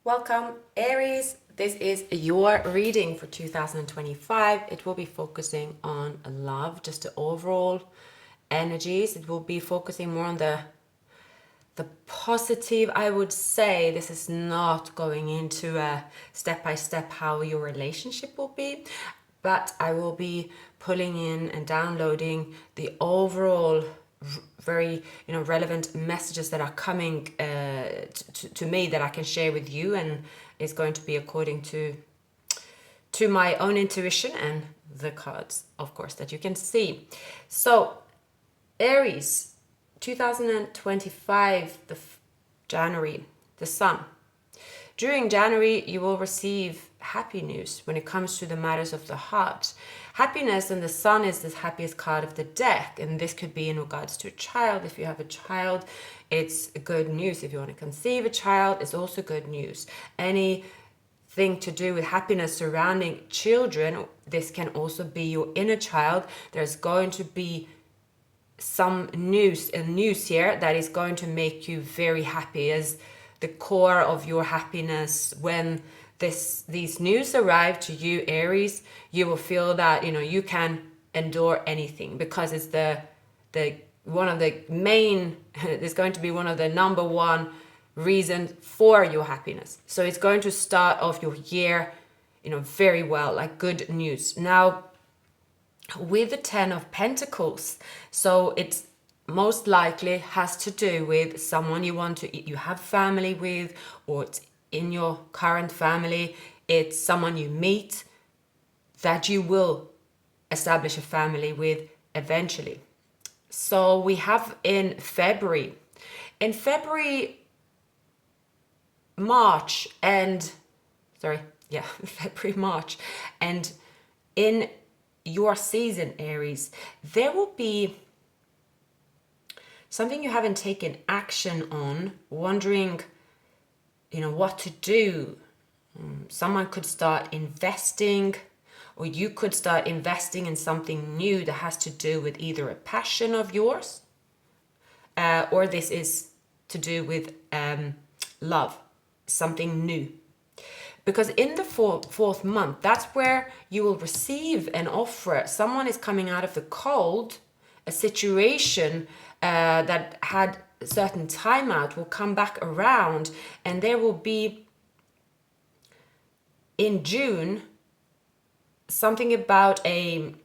Welcome, Aries. This is your reading for 2025. It will be focusing on love, just the overall energies. It will be focusing more on the positive. I would say this is not going into a step-by-step how your relationship will be, but I will be pulling in and downloading the overall very relevant messages that are coming to me that I can share with you, and is going to be according to my own intuition and the cards, of course, that you can see. So Aries, 2025, January, the sun. During January, you will receive happy news when it comes to the matters of the heart. Happiness, and the sun is the happiest card of the deck, and this could be in regards to a child. If you have a child, it's good news. If you want to conceive a child, it's also good news. Anything to do with happiness surrounding children, this can also be your inner child. There's going to be some news here that is going to make you very happy, as the core of your happiness. When these news arrive to you, Aries, you will feel that you can endure anything, because it's the one of the main it's going to be one of the number one reasons for your happiness. So it's going to start off your year very well, like good news. Now, with the 10 of Pentacles, so it's most likely has to do with someone you have family with, or it's in your current family. It's someone you meet that you will establish a family with eventually. So we have in February, March, and February, March, and in your season, Aries, there will be something you haven't taken action on, wondering what to do. Someone could start investing, or you could start investing in something new that has to do with either a passion of yours, or this is to do with love, something new. Because in the fourth month, that's where you will receive an offer. Someone is coming out of the cold. A situation that had a certain timeout will come back around, and there will be in June something about an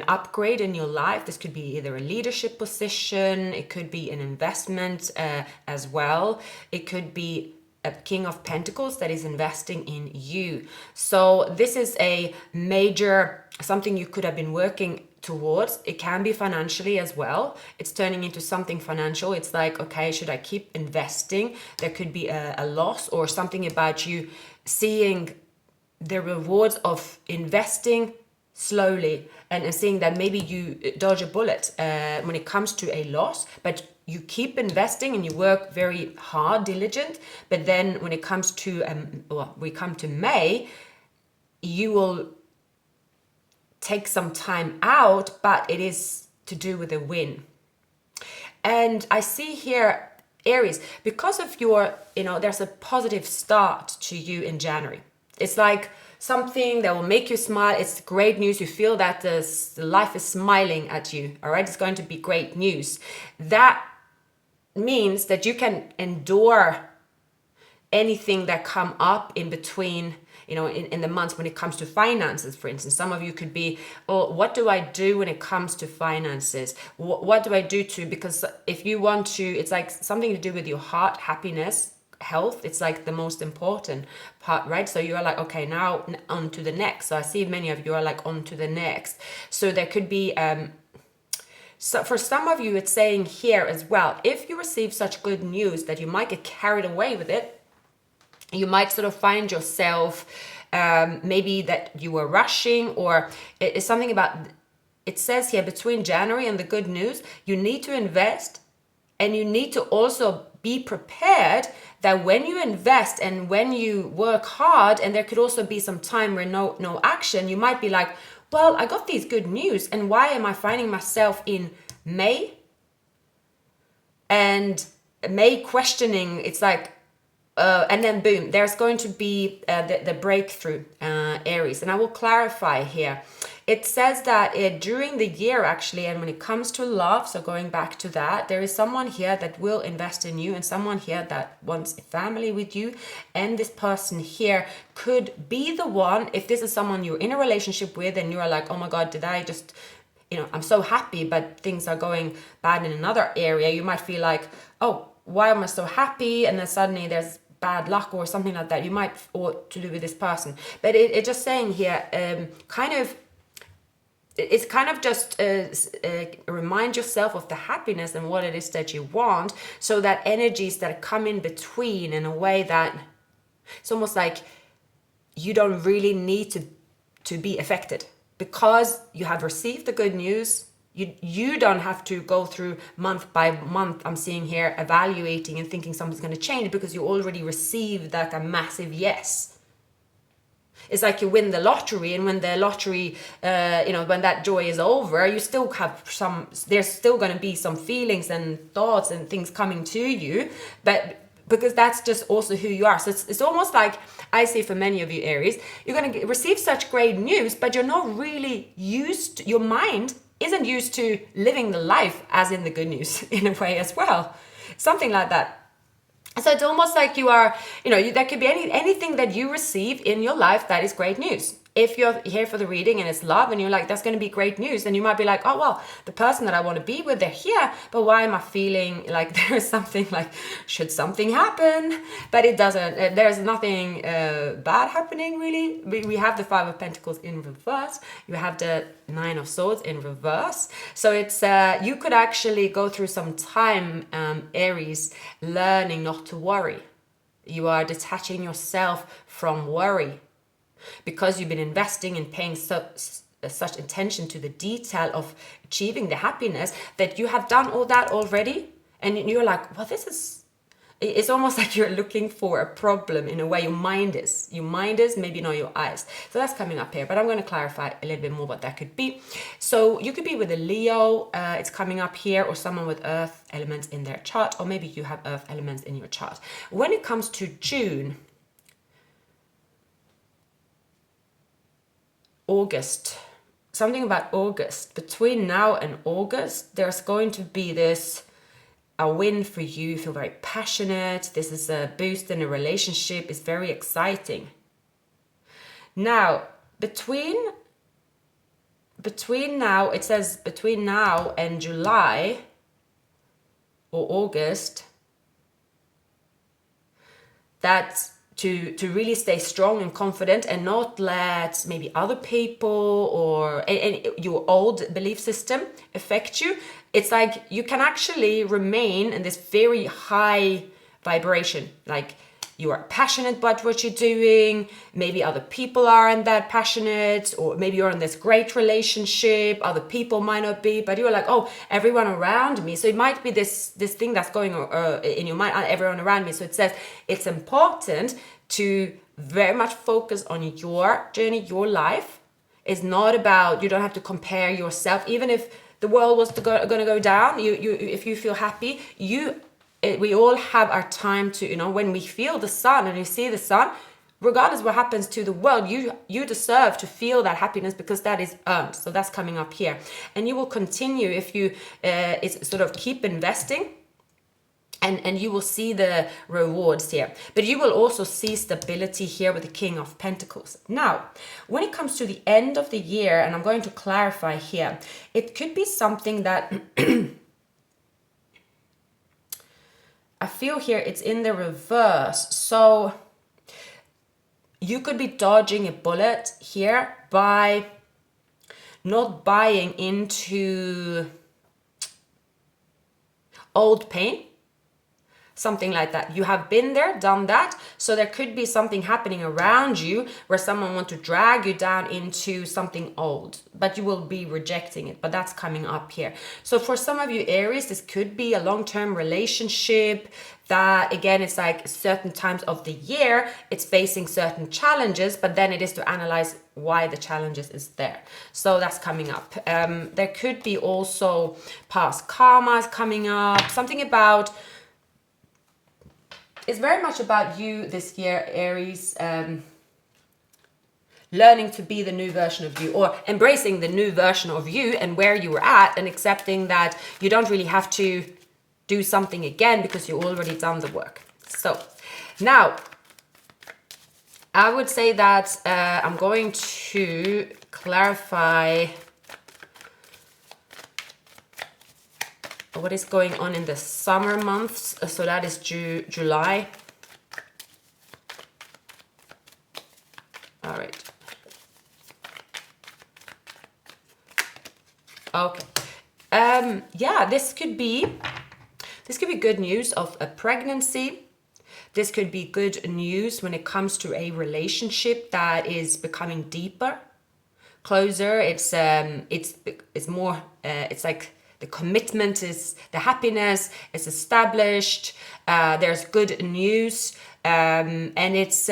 upgrade in your life. This could be either a leadership position, it could be an investment as well. It could be a King of Pentacles that is investing in you. So this is a major something you could have been working towards. It can be financially as well. It's turning into something financial. It's like, okay, should I keep investing? There could be a loss, or something about you seeing the rewards of investing slowly, and seeing that maybe you dodge a bullet when it comes to a loss, but you keep investing and you work very hard, diligent. But then when it comes to we come to May, you will take some time out, but it is to do with a win. And I see here, Aries, because of your there's a positive start to you in January. It's like something that will make you smile. It's great news. You feel that the life is smiling at you. All right, it's going to be great news. That means that you can endure anything that come up in between, in the months when it comes to finances. For instance, some of you could be, oh, what do I do when it comes to finances? What do I do because if you want to, it's like something to do with your heart, happiness, health. It's like the most important part, right? So you are like, okay, now on to the next. So I see many of you are like on to the next. So there could be so for some of you, it's saying here as well, if you receive such good news that you might get carried away with it, you might sort of find yourself maybe that you were rushing, or it's something about, it says here between January and the good news, you need to invest, and you need to also be prepared that when you invest and when you work hard, and there could also be some time where no action, you might be like, well, I got these good news, and why am I finding myself in May? And May questioning, it's like, And then boom, there's going to be the breakthrough, Aries. And I will clarify here. It says that during the year, actually, and when it comes to love, so going back to that, there is someone here that will invest in you and someone here that wants a family with you. And this person here could be the one, if this is someone you're in a relationship with and you're like, oh my God, did I just, I'm so happy, but things are going bad in another area. You might feel like, oh, why am I so happy? And then suddenly there's bad luck or something like that. You might ought to do with this person. But it's just saying here, it's kind of just remind yourself of the happiness and what it is that you want, so that energies that come in between in a way that it's almost like you don't really need to be affected because you have received the good news. You don't have to go through month by month, I'm seeing here, evaluating and thinking something's going to change, because you already received like a massive yes. It's like you win the lottery, and when the lottery, when that joy is over, you still have there's still going to be some feelings and thoughts and things coming to you, but because that's just also who you are. So it's almost like, I see for many of you Aries, you're going to receive such great news, but you're not really your mind isn't used to living the life as in the good news in a way as well. Something like that. So it's almost like you are, there could be anything that you receive in your life that is great news. If you're here for the reading and it's love and you're like, that's going to be great news, then you might be like, oh, well, the person that I want to be with, they're here, but why am I feeling like there's something like, should something happen? But it doesn't. There's nothing bad happening, really. We have the Five of Pentacles in reverse. You have the Nine of Swords in reverse. So it's you could actually go through some time, Aries, learning not to worry. You are detaching yourself from worry, because you've been investing and paying such attention to the detail of achieving the happiness, that you have done all that already. And you're like, well, it's almost like you're looking for a problem in a way. Your mind is, maybe not your eyes. So that's coming up here, but I'm going to clarify a little bit more what that could be. So you could be with a Leo, it's coming up here, or someone with earth elements in their chart, or maybe you have earth elements in your chart. When it comes to June, August, something about August, between now and August, there's going to be a win for you. You feel very passionate. This is a boost in a relationship. It's very exciting. Now, between now, it says between now and July or August, that's to really stay strong and confident and not let maybe other people or your old belief system affect you. It's like you can actually remain in this very high vibration, like you are passionate about what you're doing. Maybe other people aren't that passionate, or maybe you're in this great relationship, other people might not be, but you're like, oh, everyone around me. So it might be this thing that's going in your mind, everyone around me. So it says it's important to very much focus on your journey, your life. It's not about, you don't have to compare yourself. Even if the world was going to go down, if you feel happy, we all have our time to, when we feel the sun and you see the sun, regardless what happens to the world, you deserve to feel that happiness, because that is earned. So that's coming up here. And you will continue if you sort of keep investing, and you will see the rewards here. But you will also see stability here with the King of Pentacles. Now, when it comes to the end of the year, and I'm going to clarify here, it could be something that I feel here it's in the reverse. So you could be dodging a bullet here by not buying into old pain. Something like that. You have been there, done that. So there could be something happening around you where someone wants to drag you down into something old, but you will be rejecting it. But that's coming up here. So for some of you Aries, this could be a long-term relationship that, again, it's like certain times of the year, it's facing certain challenges, but then it is to analyze why the challenges is there. So that's coming up. There could be also past karmas coming up, something about it's very much about you this year, Aries. Learning to be the new version of you, or embracing the new version of you and where you were at, and accepting that you don't really have to do something again because you already done the work. So now I would say that I'm going to clarify what is going on in the summer months. So that is July. All right. Okay. Yeah, this could be good news of a pregnancy. This could be good news when it comes to a relationship that is becoming deeper, closer. It's more. It's like the commitment is, the happiness is established. There's good news, and it's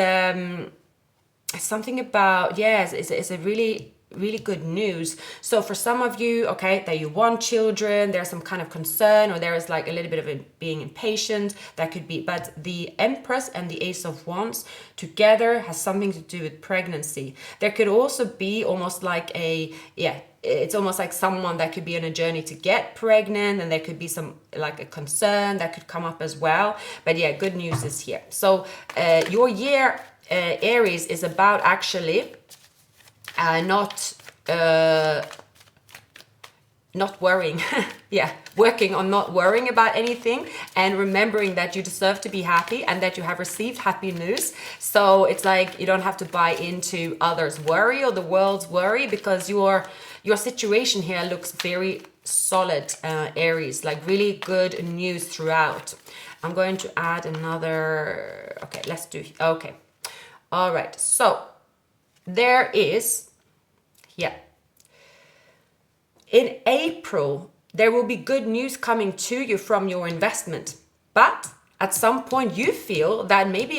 something about, yes, it's a really good news. So for some of you, okay, that you want children, there's some kind of concern, or there is like a little bit of being impatient, that could be, but the Empress and the Ace of Wands together has something to do with pregnancy. There could also be almost like it's almost like someone that could be on a journey to get pregnant, and there could be some like a concern that could come up as well. But yeah, good news is here. So your year, Aries, is about actually not worrying. Yeah, working on not worrying about anything, and remembering that you deserve to be happy and that you have received happy news. So it's like you don't have to buy into others' worry or the world's worry, because your situation here looks very solid, Aries, like really good news throughout. I'm going to add another. Okay, let's do. Okay, all right. So there is. Yeah. In April, there will be good news coming to you from your investment. But at some point you feel that maybe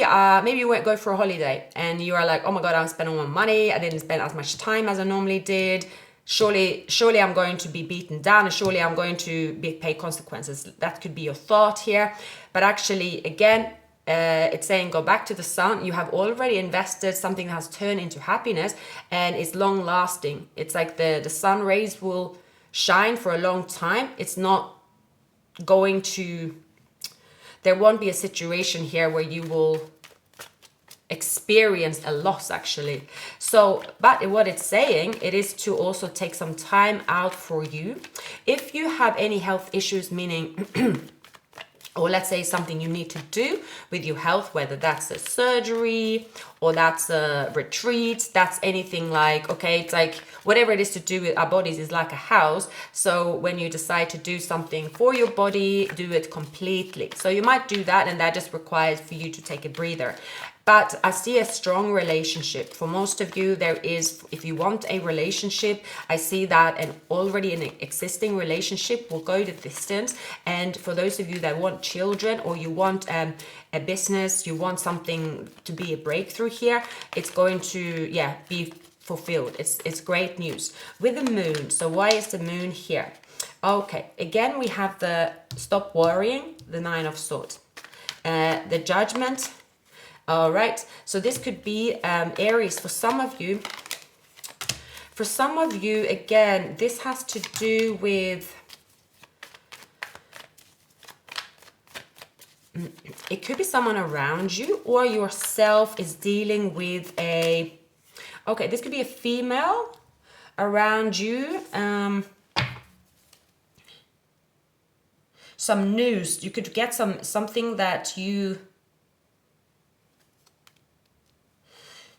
you went go for a holiday and you are like, oh my God, I'm spending all my money. I didn't spend as much time as I normally did. Surely I'm going to be beaten down, and surely I'm going to pay consequences. That could be your thought here. But actually, again, it's saying go back to the sun. You have already invested something that has turned into happiness and is long lasting. It's like the sun rays will shine for a long time. It's not going to, there won't be a situation here where you will experience a loss actually. So, but what it's saying, it is to also take some time out for you. If you have any health issues, meaning or let's say something you need to do with your health, whether that's a surgery or that's a retreat, that's anything like, okay, it's like whatever it is to do with our bodies is like a house. So when you decide to do something for your body, do it completely. So you might do that, and that just requires for you to take a breather. But I see a strong relationship. For most of you, there is, if you want a relationship, I see that already an existing relationship will go the distance. And for those of you that want children, or you want a business, you want something to be a breakthrough here, it's going to, yeah, be fulfilled. It's great news. With the moon, so why is the moon here? Okay, again, we have the stop worrying, the Nine of Swords. The Judgment. All right, so this could be Aries for some of you. For some of you, again, this has to do with, it could be someone around you, or yourself is dealing with a, okay, this could be a female around you. Some news, you could get something that you,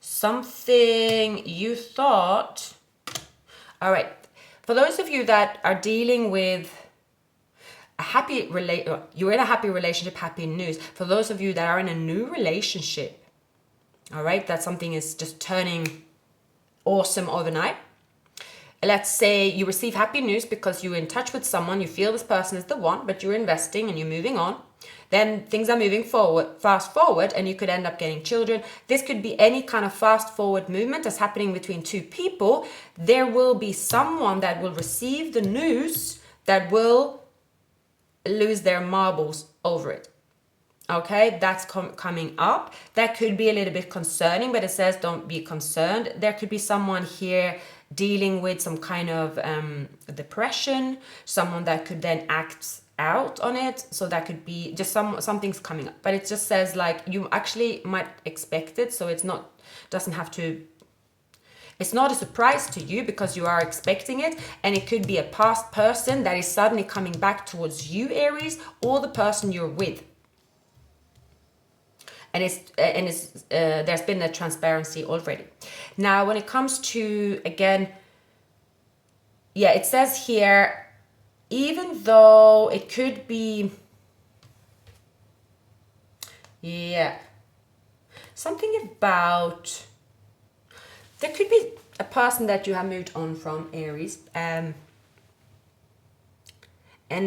something you thought. All right, for those of you that are dealing with a happy you're in a happy relationship, happy news. For those of you that are in a new relationship, all right, that something is just turning awesome overnight. Let's say you receive happy news because you're in touch with someone, you feel this person is the one, but you're investing and you're moving on. Then things are moving forward, fast forward, and you could end up getting children. This could be any kind of fast forward movement that's happening between two people. There will be someone that will receive the news that will lose their marbles over it. Okay, that's coming up. That could be a little bit concerning, but it says don't be concerned. There could be someone here dealing with some kind of depression, someone that could then act out on it. So that could be just something's coming up, but it just says like you actually might expect it, so it's not, doesn't have to, it's not a surprise to you because you are expecting it. And it could be a past person that is suddenly coming back towards you, Aries, or the person you're with. And it's there's been a transparency already. Now when it comes to, again, yeah, it says here, even though it could be, yeah, something about, there could be a person that you have moved on from, Aries, and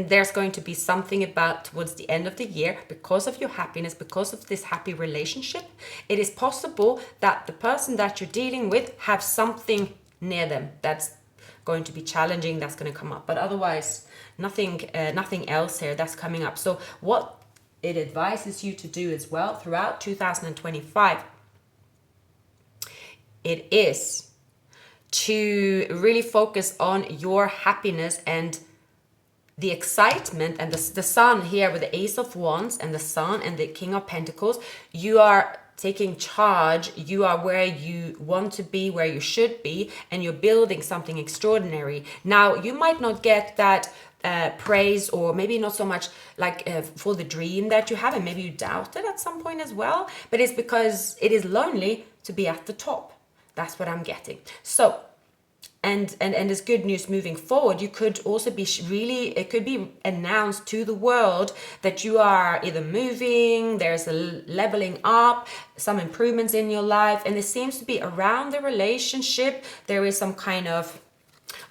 there's going to be something about towards the end of the year, because of your happiness, because of this happy relationship, it is possible that the person that you're dealing with have something near them that's going to be challenging, that's going to come up. But otherwise, nothing else here that's coming up. So what it advises you to do as well throughout 2025, it is to really focus on your happiness and the excitement. And the sun here with the Ace of Wands and the Sun and the King of Pentacles, you are taking charge, you are where you want to be, where you should be, and you're building something extraordinary. Now you might not get that praise, or maybe not so much like for the dream that you have, and maybe you doubt it at some point as well, but it's because it is lonely to be at the top. That's what I'm getting. So and as good news moving forward, you could also be really, it could be announced to the world that you are either moving, there's a leveling up, some improvements in your life, and it seems to be around the relationship there is some kind of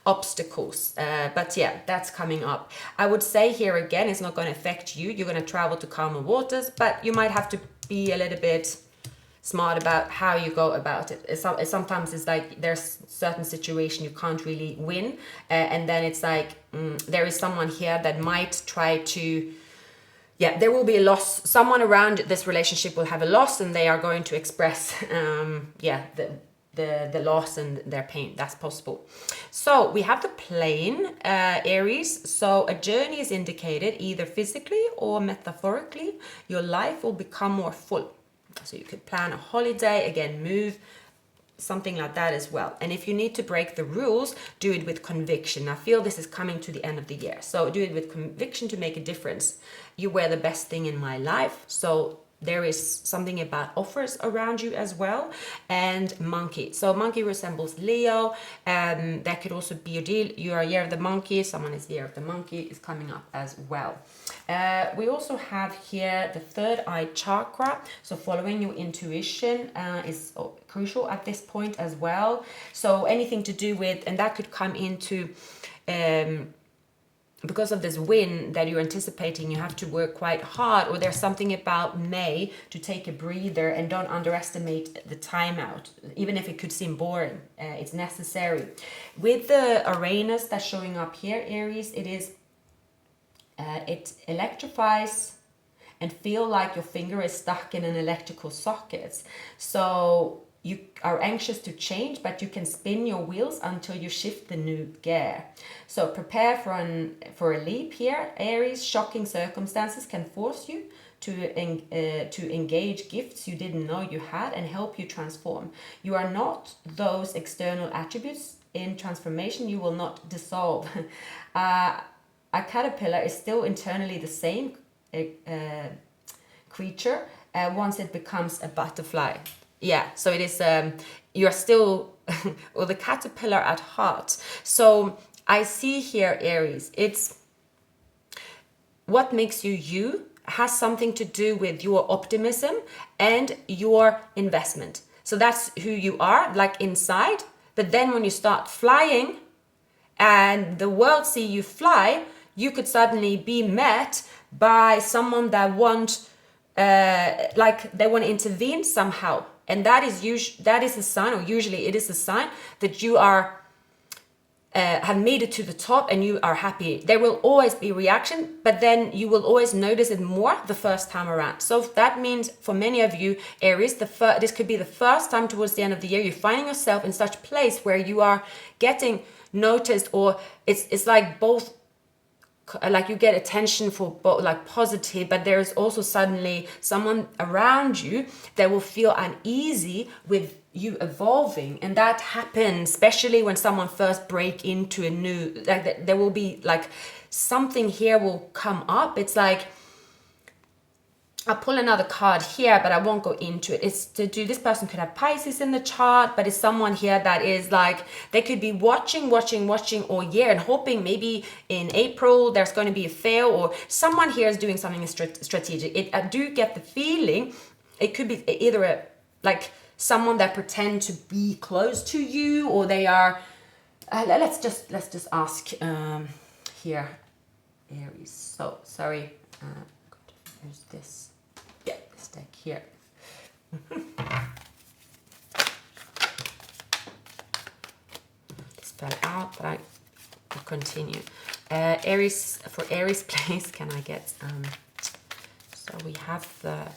obstacles, but yeah, that's coming up. I would say here again, it's not going to affect you, you're going to travel to calmer waters, but you might have to be a little bit smart about how you go about it. Sometimes it's like there's certain situation you can't really win, and then it's like there is someone here that might try to, yeah, there will be a loss. Someone around this relationship will have a loss, and they are going to express the loss and their pain. That's possible. So we have the plane, Aries. So a journey is indicated either physically or metaphorically. Your life will become more full. So you could plan a holiday, again, move, something like that as well. And if you need to break the rules, do it with conviction. I feel this is coming to the end of the year. So do it with conviction to make a difference. You were the best thing in my life. So there is something about offers around you as well. And monkey. So monkey resembles Leo. That could also be your deal. You are year of the monkey. Someone is year of the monkey is coming up as well. We also have here the third eye chakra. So following your intuition is crucial at this point as well. So anything to do with, and that could come into, because of this win that you're anticipating, you have to work quite hard, or there's something about May to take a breather, and don't underestimate the timeout, even if it could seem boring. It's necessary. With the Uranus that's showing up here, Aries, it is it electrifies and feel like your finger is stuck in an electrical socket. So you are anxious to change, but you can spin your wheels until you shift the new gear. So prepare for a leap here, Aries. Shocking circumstances can force you to engage gifts you didn't know you had and help you transform. You are not those external attributes. In transformation, you will not dissolve. A caterpillar is still internally the same creature once it becomes a butterfly. Yeah, so it is, you're still, or the caterpillar at heart. So I see here, Aries, it's what makes you you has something to do with your optimism and your investment. So that's who you are, like inside. But then when you start flying and the world see you fly, you could suddenly be met by someone that want, like they want to intervene somehow, and that is a sign, or usually it is a sign that you are have made it to the top and you are happy. There will always be reaction, but then you will always notice it more the first time around. So that means for many of you, Aries, this could be the first time towards the end of the year you're finding yourself in such place where you are getting noticed, or it's like both, like you get attention for both, like positive, but there's also suddenly someone around you that will feel uneasy with you evolving. And that happens especially when someone first break into a new, like there will be like something here will come up. It's like, I'll pull another card here, but I won't go into it. It's to do, this person could have Pisces in the chart, but it's someone here that is like, they could be watching all year and hoping maybe in April there's going to be a fail, or someone here is doing something strategic. I do get the feeling it could be either like someone that pretend to be close to you, or they are, let's just ask here, Aries. So, sorry, there's this. Yeah, this deck here. This fell out, but I will continue. Aries, for Aries place, can I get, so we have the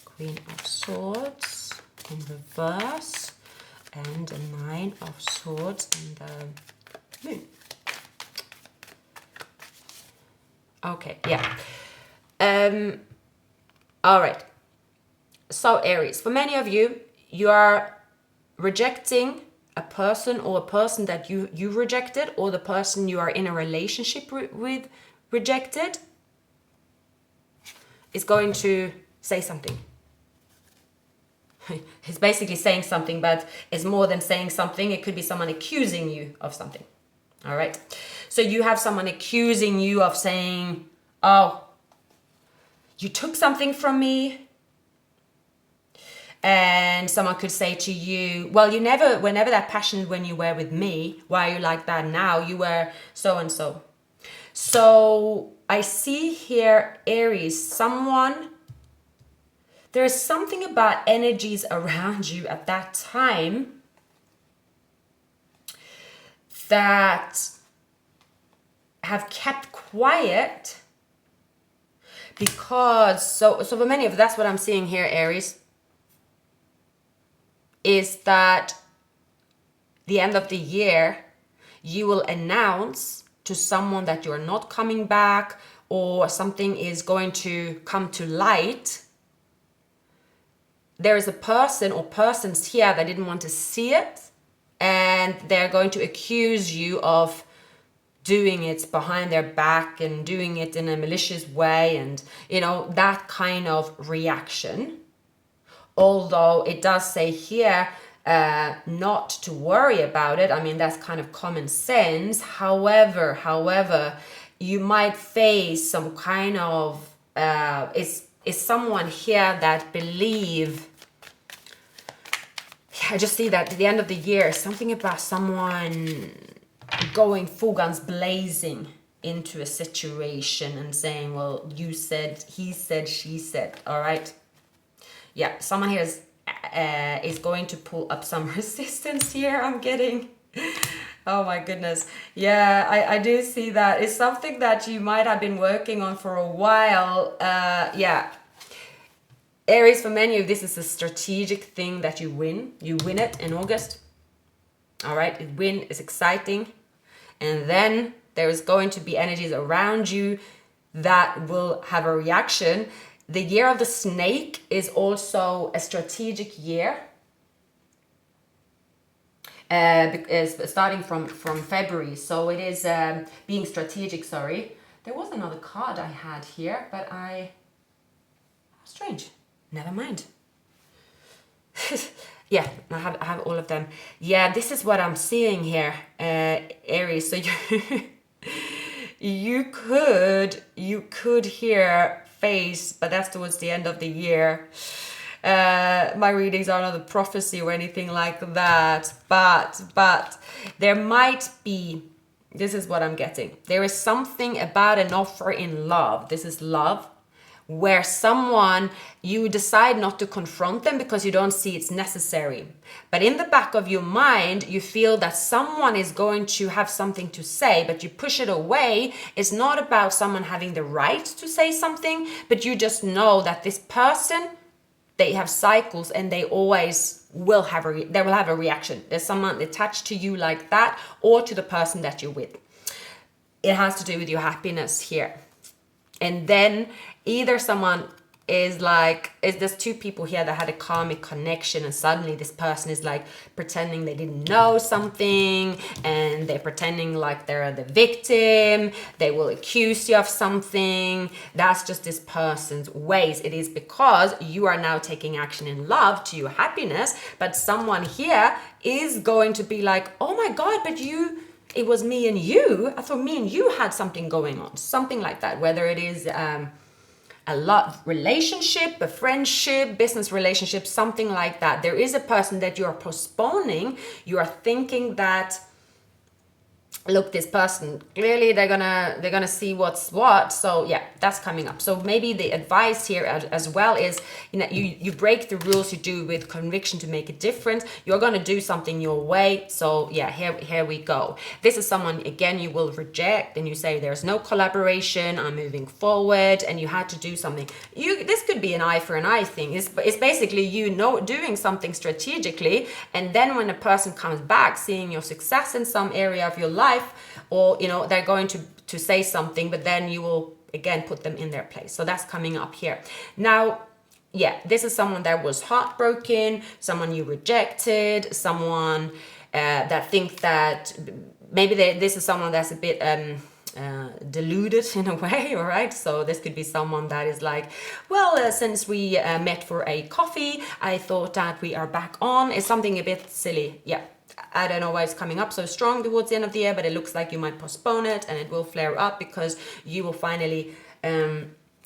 Queen of Swords in reverse, and the Nine of Swords and the Moon. Okay, yeah. All right. So Aries, for many of you, you are rejecting a person, or a person that you rejected, or the person you are in a relationship with rejected is going to say something. He's basically saying something, but it's more than saying something. It could be someone accusing you of something. All right. So you have someone accusing you of saying, oh, you took something from me. And someone could say to you, well, you were never that passionate when you were with me. Why are you like that now? You were so and so. So I see here, Aries, there is something about energies around you at that time that have kept quiet, because so for many of, that's what I'm seeing here, Aries, is that the end of the year you will announce to someone that you're not coming back, or something is going to come to light. There is a person or persons here that didn't want to see it, and they're going to accuse you of doing it behind their back and doing it in a malicious way, and that kind of reaction. Although it does say here not to worry about it. I mean, that's kind of common sense. However, you might face some kind of is someone here that believe. I just see that at the end of the year, something about someone going full guns blazing into a situation and saying, well, you said, he said, she said. All right. Yeah, someone here is going to pull up some resistance here, I'm getting. Oh my goodness. Yeah, I do see that. It's something that you might have been working on for a while. Yeah. Aries, for many of you, this is a strategic thing that you win. You win it in August. All right, win is exciting. And then there is going to be energies around you that will have a reaction. The year of the snake is also a strategic year. Starting from February. So it is being strategic, sorry. There was another card I had here, but strange. Never mind. Yeah, I have all of them. Yeah, this is what I'm seeing here, Aries. So you could here face, but that's towards the end of the year. My readings are not a prophecy or anything like that, but there might be, this is what I'm getting. There is something about an offer in love. This is love, where someone, you decide not to confront them because you don't see it's necessary. But in the back of your mind, you feel that someone is going to have something to say, but you push it away. It's not about someone having the right to say something, but you just know that this person, they have cycles and they always will have a reaction. There's someone attached to you like that, or to the person that you're with. It has to do with your happiness here. And then either someone is there's two people here that had a karmic connection, and suddenly this person is like pretending they didn't know something, and they're pretending like they're the victim. They will accuse you of something. That's just this person's ways. It is because you are now taking action in love to your happiness, but someone here is going to be like, oh my God, but it was me and you. I thought me and you had something going on, something like that. Whether it is a love relationship, a friendship, business relationship, something like that. There is a person that you are postponing. You are thinking that, look, this person, clearly they're gonna see what's what. So yeah, that's coming up. So maybe the advice here as well is, you break the rules, you do with conviction to make a difference. You're gonna do something your way. So yeah, here we go. This is someone, again, you will reject, and you say there's no collaboration, I'm moving forward, and you had to do something. This could be an eye for an eye thing. It's basically doing something strategically, and then when a person comes back seeing your success in some area of your life, or they're going to say something, but then you will again put them in their place. So that's coming up here. Now, yeah, this is someone that was heartbroken, someone you rejected, someone that thinks that maybe this is someone that's a bit deluded in a way. All right, so this could be someone that is like, well, since we met for a coffee, I thought that we are back on. It's something a bit silly. Yeah, I don't know why it's coming up so strong towards the end of the year, but it looks like you might postpone it, and it will flare up because you will finally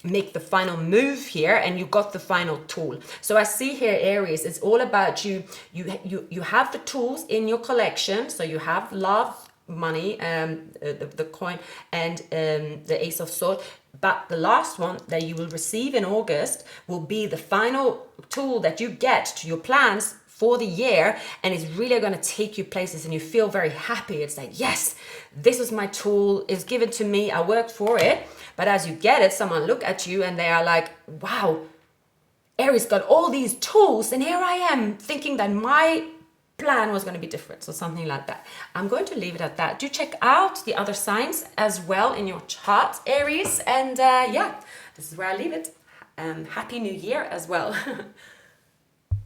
make the final move here, and you got the final tool. So I see here, Aries, it's all about you have the tools in your collection. So you have love, money, the coin, and the Ace of Swords. But the last one that you will receive in August will be the final tool that you get to your plans for the year, and it's really going to take you places, and you feel very happy. It's like, yes, this is my tool, it's given to me, I worked for it. But as you get it, someone look at you and they are like, wow, Aries got all these tools, and here I am thinking that my plan was going to be different. So something like that. I'm going to leave it at that. Do check out the other signs as well in your chart, Aries, and yeah, this is where I leave it. Happy New Year as well.